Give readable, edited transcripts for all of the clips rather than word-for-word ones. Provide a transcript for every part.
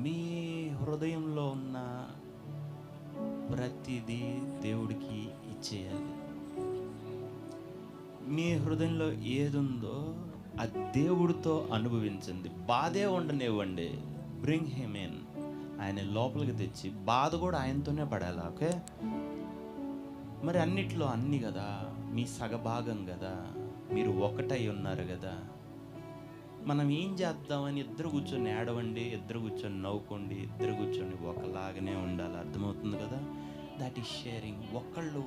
మీ హృదయంలో ఉన్న ప్రతిదీ దేవుడికి ఇచ్చేయాలి. మీ హృదయంలో ఏదుందో ఆ దేవుడితో అనుభవించండి. బాధే ఉండనివ్వండి, బ్రింగ్ హిమ్ ఇన్, ఆయన లోపలికి తెచ్చి బాధ కూడా ఆయనతోనే పడాలి. ఓకే, మరి అన్నిట్లో అన్ని కదా, మీ సగభాగం కదా, మీరు ఒకటై ఉన్నారు కదా. మనం ఏం చేద్దామని ఇద్దరు కూర్చొని ఏడవండి, ఇద్దరు కూర్చొని నవ్వుకోండి, ఇద్దరు కూర్చొని ఒకలాగానే ఉండాలి. అర్థమవుతుంది కదా? That is sharing. ఒకళ్ళు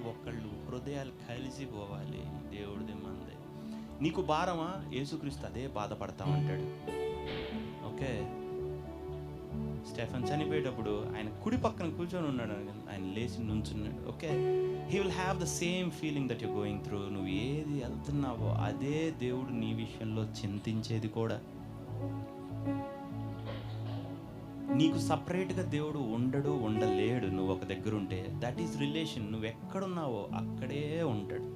హృదయాలు కలిసిపోవాలి. దేవుడిది మంది. నీకు భారమా? యేసుక్రీస్తు అదే బాధపడతా ఉంటాడు. ఓకే, స్టెఫెన్ చనిపోయేటప్పుడు ఆయన కుడి పక్కన కూర్చొని ఉన్నాడు, ఆయన లేచి నుంచున్నాడు. Okay, he will have the same feeling that you going through. నువ్వు ఏది వెళ్తున్నావో అదే దేవుడు నీ విషయంలో చింతించేది కూడా. నీకు సపరేట్గా దేవుడు ఉండలేడు. నువ్వు ఒక దగ్గర ఉంటే దట్ ఈస్ రిలేషన్. నువ్వు ఎక్కడున్నావో అక్కడే ఉంటాడు.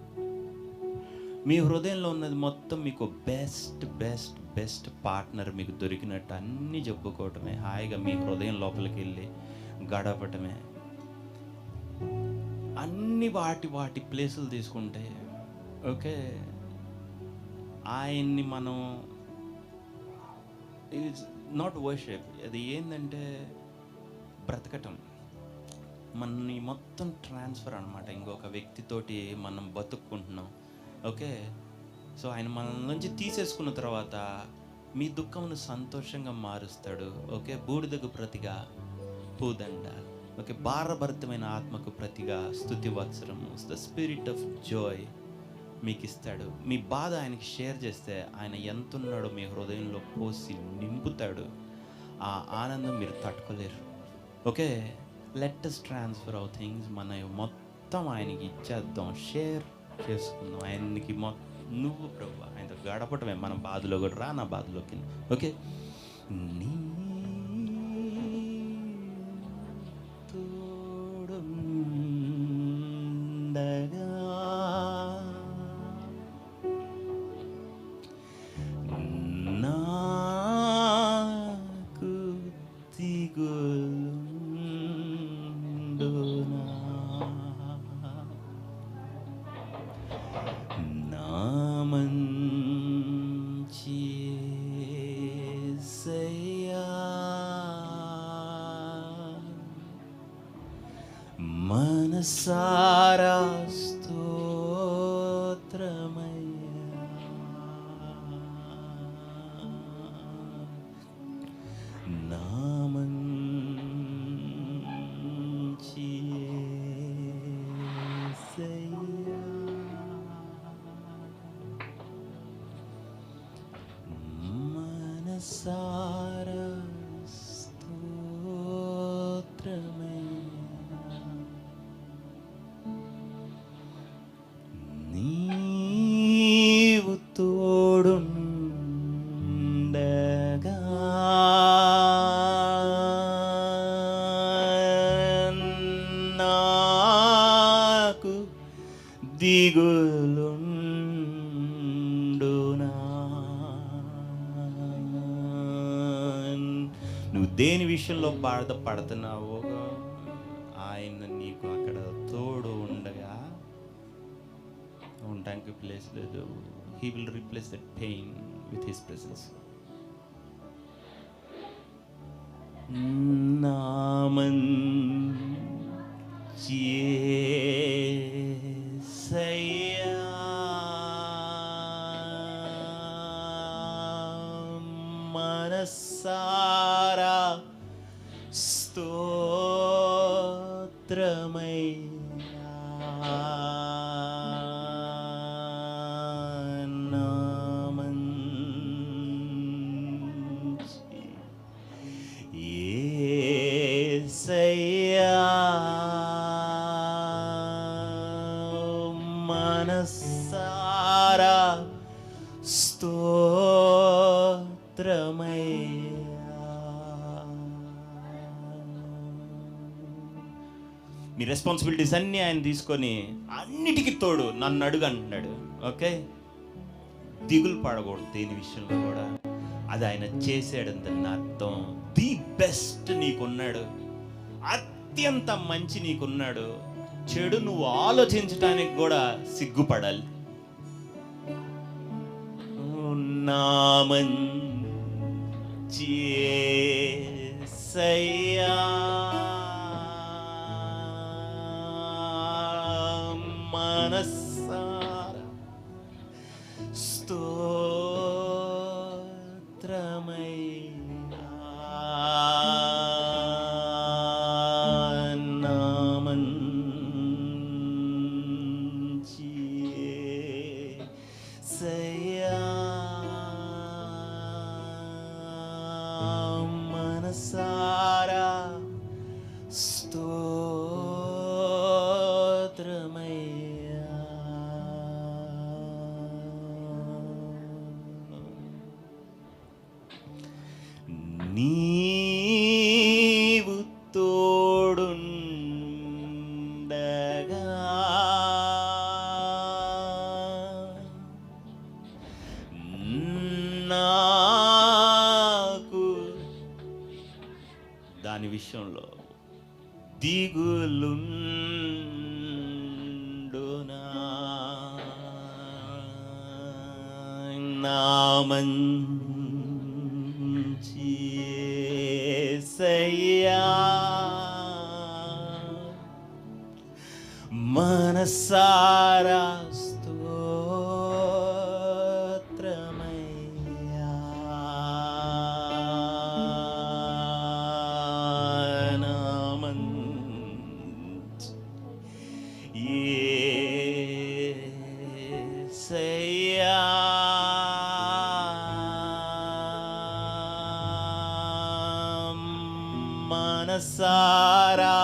మీ హృదయంలో ఉన్నది మొత్తం మీకు బెస్ట్ బెస్ట్ బెస్ట్ పార్ట్నర్ మీకు దొరికినట్టు అన్నీ చెప్పుకోవటమే, హాయిగా మీ హృదయం లోపలికి వెళ్ళి గడపటమే. అన్ని వాటి ప్లేసులు తీసుకుంటే ఓకే, ఆయన్ని మనం ఇట్స్ నాట్ వర్షిప్. అది ఏంటంటే బ్రతకటం. మనని మొత్తం ట్రాన్స్ఫర్ అనమాట. ఇంకొక వ్యక్తితోటి మనం బతుక్కుంటున్నాం. ఓకే, సో ఆయన మన నుంచి తీసేసుకున్న తర్వాత మీ దుఃఖమును సంతోషంగా మారుస్తాడు. ఓకే, బూడిదకు ప్రతిగా పూదండ. ఓకే, భారభరితమైన ఆత్మకు ప్రతిగా స్తుతి వత్సరము, ద స్పిరిట్ ఆఫ్ జాయ్ మీకు ఇస్తాడు. మీ బాధ ఆయనకి షేర్ చేస్తే ఆయన ఎంతున్నాడో మీ హృదయంలో పోసి నింపుతాడు. ఆ ఆనందం మీరు తట్టుకోలేరు. Okay, let us transfer hour things. మన మొత్తం ఆయనకి ఇచ్చేద్దాం, షేర్ చేసుకుందాం. ఆయనకి నువ్వు ప్రభు ఆయనతో గడపటమే. మన బాధలో కూడా రా, నా బాధలోకి. ఓకే, నీ తోడుండగా నాకు దిగులుండునా, నా మంచి యేసయ్యా, మనసారా స్తోత్రమయ్యా, నా మంచి యేసయ్యా, మనసారా స్తోత్రమయ్యా, నీవు తోడుండగా నాకు దిగులుండునా. నువ్వు దేని విషయంలో బాధపడుతున్నావో ఆయన నీకు అక్కడ తోడు ఉండగా ఉండడానికి ప్లేస్ లేదు. He will replace that pain with his presence. నా మంచి యేసయ్యా, మనసారా స్తోత్రమయ్యా, నా మంచి యేసయ్యా, మనసారా స్తోత్రమయ్యా. మీ రెస్పాన్సిబిలిటీస్ అన్నీ ఆయన తీసుకొని అన్నిటికీ తోడు నన్ను అడుగు అంటున్నాడు. ఓకే, దిగులు పడకూడదు దేని విషయంలో కూడా. అది ఆయన చేసాడని అర్థం. ది బెస్ట్ నీకున్నాడు, అత్యంత మంచి నీకున్నాడు. చెడు నువ్వు ఆలోచించడానికి కూడా సిగ్గుపడాలి. నా మంచి యేసయ్యా మనస్సారా స్తోత్రమయ్యా. నా మంచి యేసయ్యా మనసారా స్తోత్రమయ్యా. నీవు తోడుండగా నాకు దాని విషయంలో దిగులుండునా. నా మంచి యేసయ్యా మనసారా స్తోత్రమయ్యా. నా మంచి యేసయ్యా మనసారా